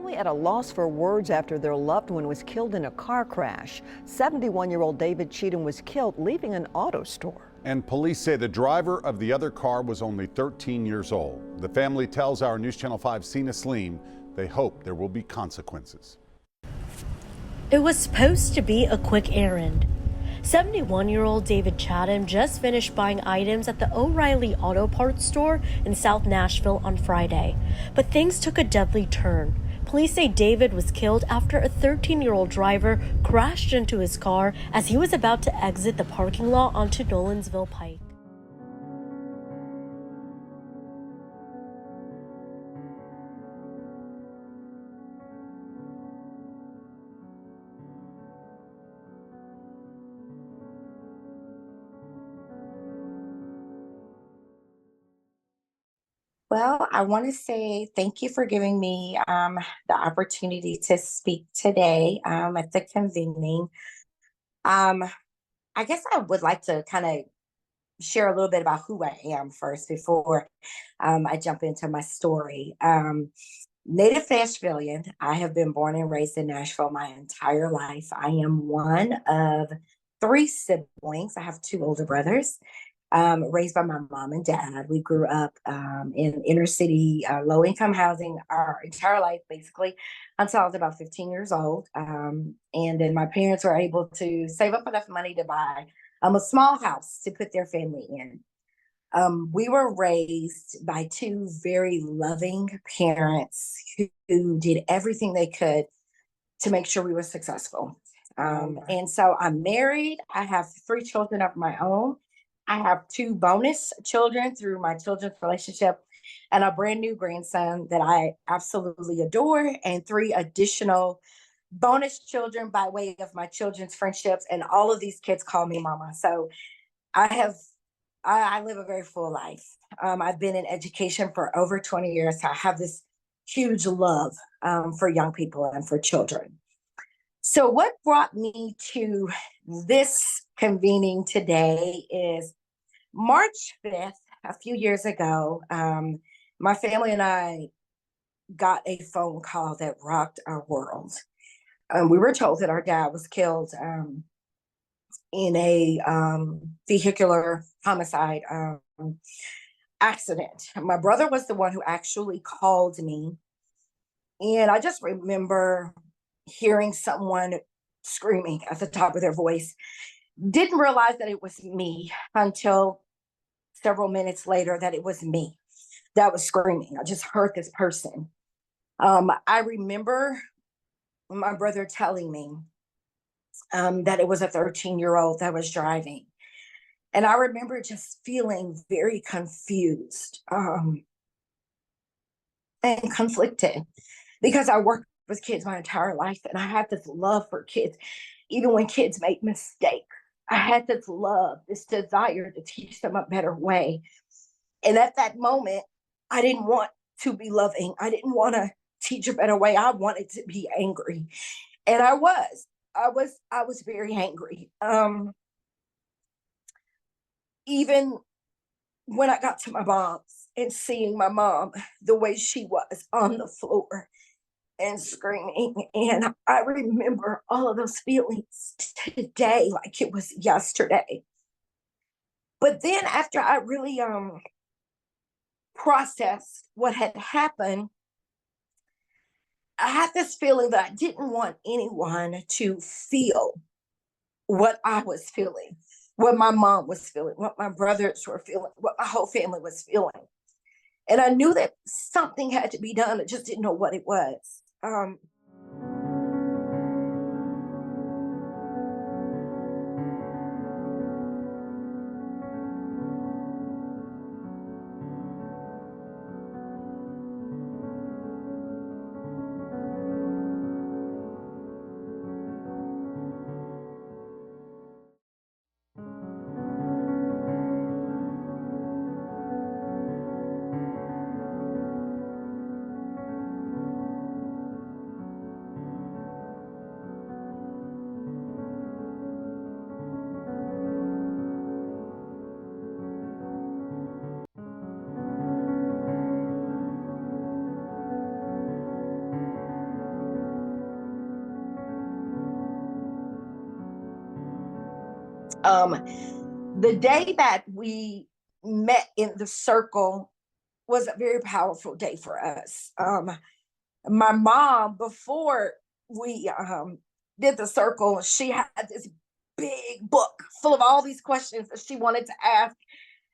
family at a loss for words after their loved one was killed in a car crash. 71-year-old David Cheatham was killed leaving an auto store. And police say the driver of the other car was only 13 years old. The family tells our News Channel 5's Sina Saleem they hope there will be consequences. It was supposed to be a quick errand. 71-year-old David Cheatham just finished buying items at the O'Reilly Auto Parts store in South Nashville on Friday. But things took a deadly turn. Police say David was killed after a 13-year-old driver crashed into his car as he was about to exit the parking lot onto Nolensville Pike. Well, I want to say thank you for giving me the opportunity to speak today at the convening. Um, I guess I would like to kind of share a little bit about who I am first before I jump into my story. Native Nashvilleian. I have been born and raised in Nashville my entire life. I am one of three siblings. I have two older brothers. Raised by my mom and dad. We grew up in inner city, low income housing our entire life, basically, until I was about 15 years old. And then my parents were able to save up enough money to buy a small house to put their family in. We were raised by two very loving parents who did everything they could to make sure we were successful. And so I'm married. I have three children of my own. I have two bonus children through my children's relationship and a brand new grandson that I absolutely adore, and three additional bonus children by way of my children's friendships. And all of these kids call me mama. So I live a very full life. I've been in education for over 20 years. So I have this huge love for young people and for children. So what brought me to this convening today is March 5th, a few years ago, my family and I got a phone call that rocked our world. We were told that our dad was killed in a vehicular homicide accident. My brother was the one who actually called me. And I just remember hearing someone screaming at the top of their voice. Didn't realize that it was me until several minutes later that it was me that was screaming. I just heard this person. I remember my brother telling me that it was a 13-year-old that was driving. And I remember just feeling very confused and conflicted because I worked with kids my entire life and I had this love for kids, even when kids make mistakes. I had this love, this desire to teach them a better way. And at that moment, I didn't want to be loving. I didn't want to teach a better way. I wanted to be angry. And I was very angry. Even when I got to my mom's and seeing my mom the way she was on the floor and screaming. And I remember all of those feelings today, like it was yesterday. But then after I really processed what had happened, I had this feeling that I didn't want anyone to feel what I was feeling, what my mom was feeling, what my brothers were feeling, what my whole family was feeling. And I knew that something had to be done. I just didn't know what it was. The day that we met in the circle was a very powerful day for us. My mom, before we did the circle, she had this big book full of all these questions that she wanted to ask.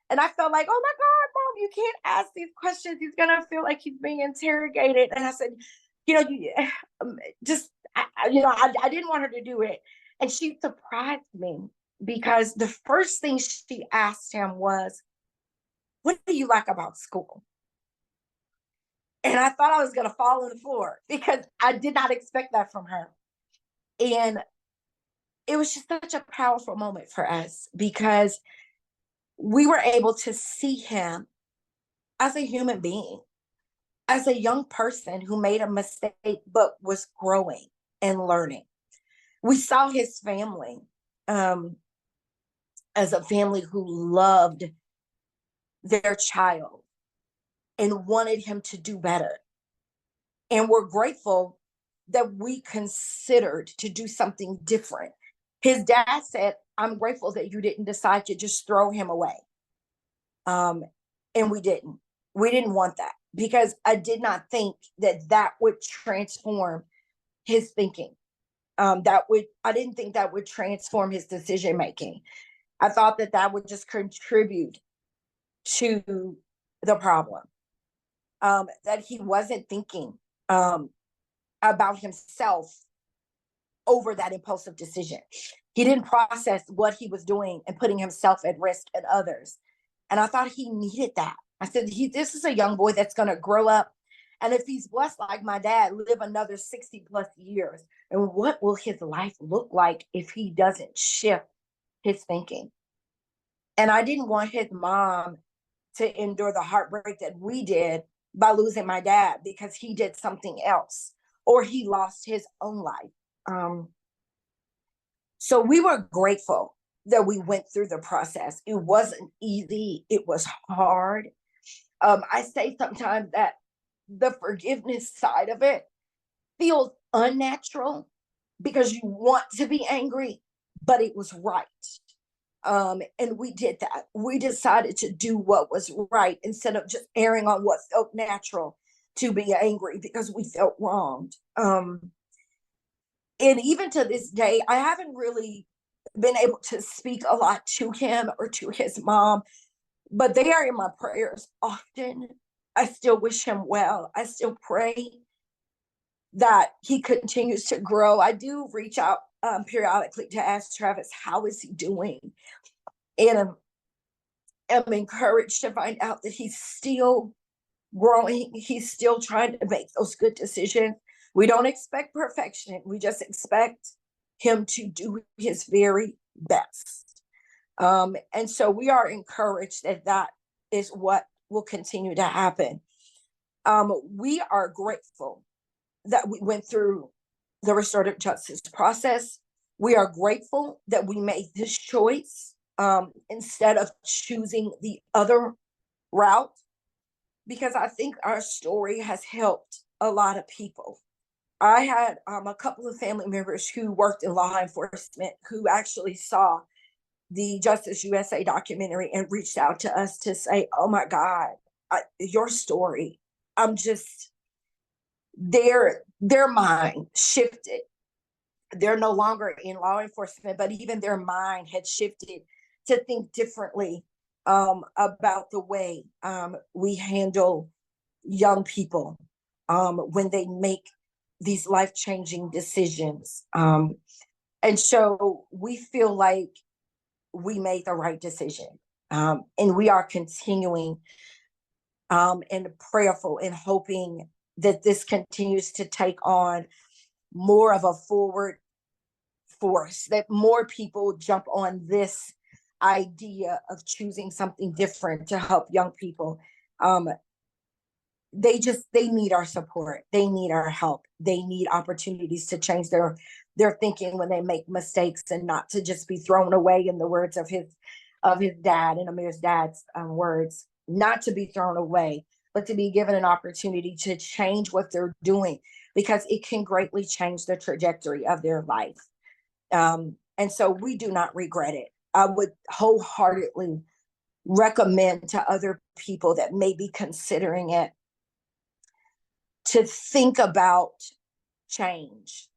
And I felt like, oh my God, Mom, you can't ask these questions. He's going to feel like he's being interrogated. And I said, just, I didn't want her to do it. And she surprised me because the first thing she asked him was, what do you like about school? And I thought I was going to fall on the floor because I did not expect that from her. And it was just such a powerful moment for us because we were able to see him as a human being, as a young person who made a mistake but was growing and learning. We saw his family as a family who loved their child and wanted him to do better. And we're grateful that we considered to do something different. His dad said, I'm grateful that you didn't decide to just throw him away. And we didn't. We didn't want that because I did not think that that would transform his thinking. I didn't think that would transform his decision making. I thought that that would just contribute to the problem. That he wasn't thinking about himself over that impulsive decision. He didn't process what he was doing and putting himself at risk and others. And I thought he needed that. I said, this is a young boy that's going to grow up. And if he's blessed like my dad, live another 60 plus years. And what will his life look like if he doesn't shift his thinking? And I didn't want his mom to endure the heartbreak that we did by losing my dad because he did something else or he lost his own life. So we were grateful that we went through the process. It wasn't easy. It was hard. I say sometimes that the forgiveness side of it feels unnatural because you want to be angry, but it was right. And we did that. We decided to do what was right instead of just erring on what felt natural to be angry because we felt wronged. And even to this day, I haven't really been able to speak a lot to him or to his mom, but they are in my prayers often. I still wish him well. I still pray that he continues to grow. I do reach out periodically to ask Travis, how is he doing? And I'm encouraged to find out that he's still growing. He's still trying to make those good decisions. We don't expect perfection. We just expect him to do his very best. And so we are encouraged that that is what will continue to happen. We are grateful that we went through the restorative justice process. We are grateful that we made this choice instead of choosing the other route, because I think our story has helped a lot of people. I had a couple of family members who worked in law enforcement who actually saw the Justice USA documentary and reached out to us to say, oh my God, your story. I'm just, their mind shifted. They're no longer in law enforcement, but even their mind had shifted to think differently about the way we handle young people when they make these life-changing decisions. And so we feel like we made the right decision. And we are continuing and prayerful and hoping that this continues to take on more of a forward force, that more people jump on this idea of choosing something different to help young people. They need our support. They need our help. They need opportunities to change their thinking when they make mistakes and not to just be thrown away, in the words of his dad and Amir's dad's words, not to be thrown away, but to be given an opportunity to change what they're doing, because it can greatly change the trajectory of their life. And so we do not regret it. I would wholeheartedly recommend to other people that may be considering it to think about change,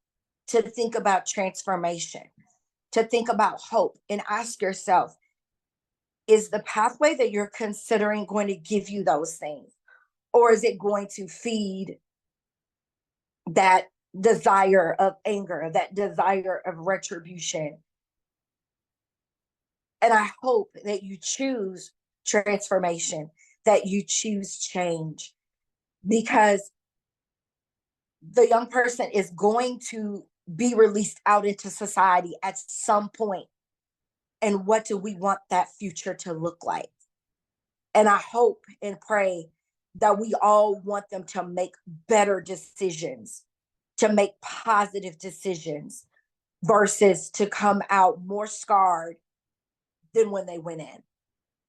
to think about transformation, to think about hope, and ask yourself, is the pathway that you're considering going to give you those things? Or is it going to feed that desire of anger, that desire of retribution? And I hope that you choose transformation, that you choose change, because the young person is going to be released out into society at some point. And what do we want that future to look like? And I hope and pray that we all want them to make better decisions, to make positive decisions, versus to come out more scarred than when they went in.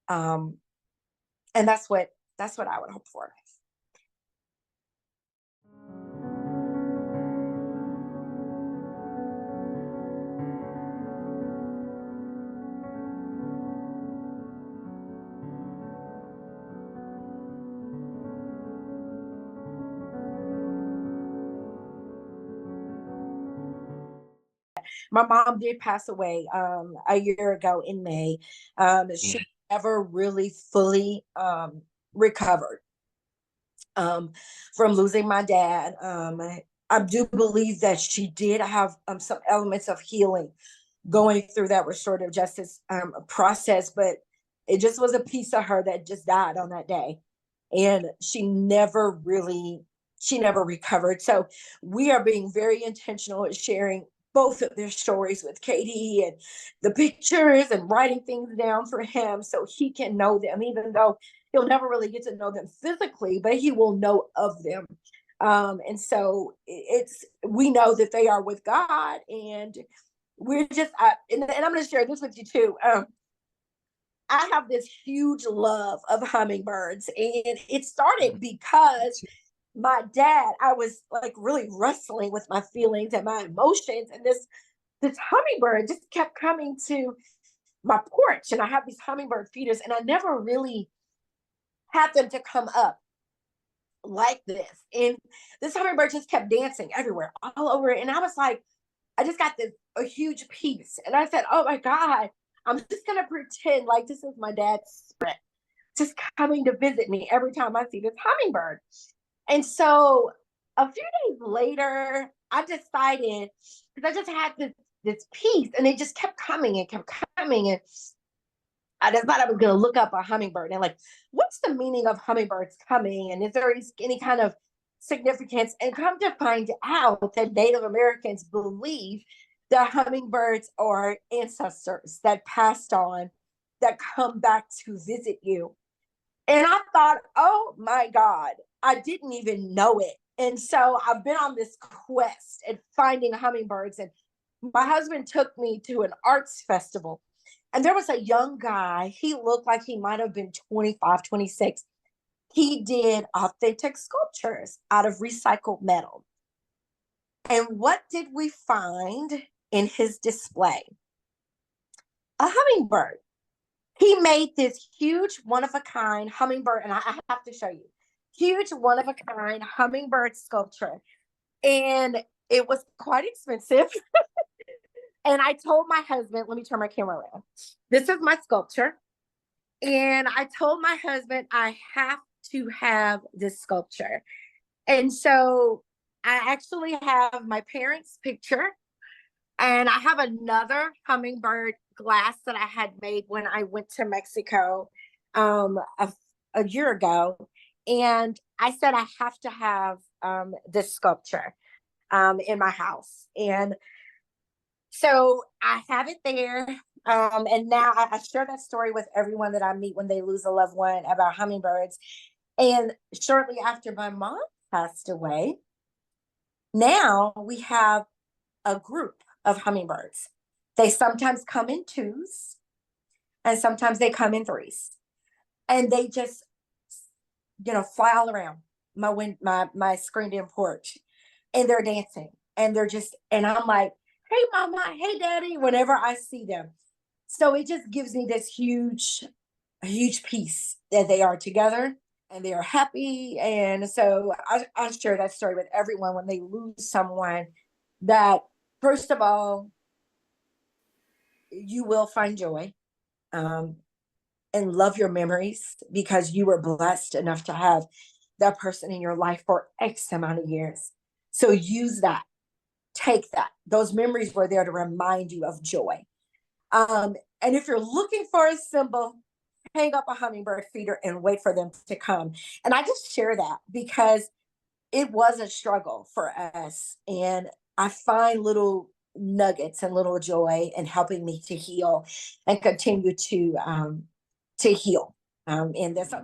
And that's what I would hope for. My mom did pass away a year ago in May. She never really fully recovered from losing my dad. I do believe that she did have some elements of healing going through that restorative justice process, but it just was a piece of her that just died on that day. And she never recovered. So we are being very intentional at sharing both of their stories with Katie, and the pictures, and writing things down for him so he can know them, even though he'll never really get to know them physically, but he will know of them. And so we know that they are with God, and we're just, and I'm going to share this with you too. I have this huge love of hummingbirds, and it started because my dad, I was like really wrestling with my feelings and my emotions, and this hummingbird just kept coming to my porch, and I have these hummingbird feeders, and I never really had them to come up like this. And this hummingbird just kept dancing everywhere, all over it. And I was like, I just got a huge piece, and I said, oh my God, I'm just gonna pretend like this is my dad's spirit just coming to visit me every time I see this hummingbird. And so a few days later, I decided, because I just had this piece, and it just kept coming and kept coming. And I just thought I was going to look up a hummingbird and like, what's the meaning of hummingbirds coming? And is there any kind of significance? And come to find out that Native Americans believe that hummingbirds are ancestors that passed on, that come back to visit you. And I thought, oh my God, I didn't even know it. And so I've been on this quest at finding hummingbirds. And my husband took me to an arts festival. And there was a young guy. He looked like he might have been 25, 26. He did authentic sculptures out of recycled metal. And what did we find in his display? A hummingbird. He made this huge one-of-a-kind hummingbird, and I have to show you. Huge one-of-a-kind hummingbird sculpture. And it was quite expensive. And I told my husband, let me turn my camera around. This is my sculpture. And I told my husband, I have to have this sculpture. And so I actually have my parents' picture, and I have another hummingbird glass that I had made when I went to Mexico a year ago. And I said, I have to have this sculpture in my house. And so I have it there. And now I share that story with everyone that I meet when they lose a loved one about hummingbirds. And shortly after my mom passed away, now we have a group of hummingbirds. They sometimes come in twos, and sometimes they come in threes. And they just, fly all around my screened-in porch. And they're dancing. And they're just, and I'm like, hey, mama, hey, daddy, whenever I see them. So it just gives me this huge peace that they are together and they are happy. And so I share that story with everyone when they lose someone, that first of all, you will find joy, um, and love your memories because you were blessed enough to have that person in your life for X amount of years. So use that, take that. Those memories were there to remind you of joy. And if you're looking for a symbol, hang up a hummingbird feeder and wait for them to come. And I just share that because it was a struggle for us. And I find little nuggets and little joy in helping me to heal and continue to heal in this.